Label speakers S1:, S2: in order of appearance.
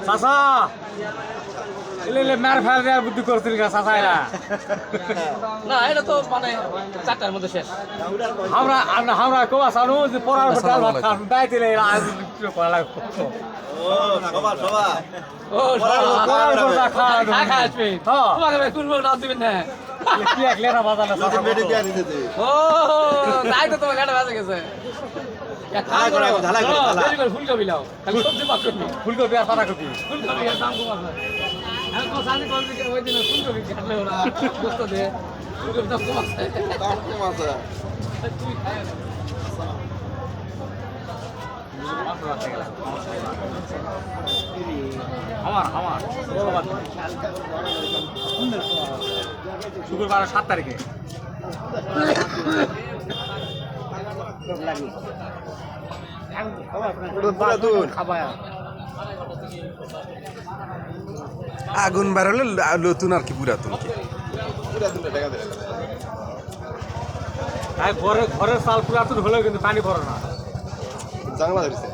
S1: চাচা এলে মার ফেল দেওয়ার বুদ্ধি করছিল চাচা এরা
S2: না এটা তো মানে 4টার মধ্যে শেষ।
S1: আমরা কেউ আসানো যে পড়ার পর ডাল ভাত খান দায় দিলে আজ করা লাগবে
S2: ও
S1: পড়ার পর যা খাওয়া
S2: খা আসবে তোমাকে ভাই ফুটবল রাত দিবেন না।
S1: কি এক লেনা বাজালে
S2: ও তাই তো তোমার গাড়ি বাজে গেছে। ফুলকপি লাও খালি সবজি পাক করবি।
S1: ফুলকপি আর পাতাকপি
S2: ফুলকপি এর দাম কম আছে। আমি তো সানি কোন দিকে ওই দিন ফুলকপি কাটলে ওরা দোস্ত দে ফুলকপি দাম কম আছে। তুই খায় না।
S1: আমার শুক্রবার 7 তারিখে
S3: আগুন বাড়ালে নতুন আর কি পুরাতন কি
S1: ঘরের চাল পুরাতন হলেও কিন্তু পানি পড়ে না।
S4: চাংলা ধরেছে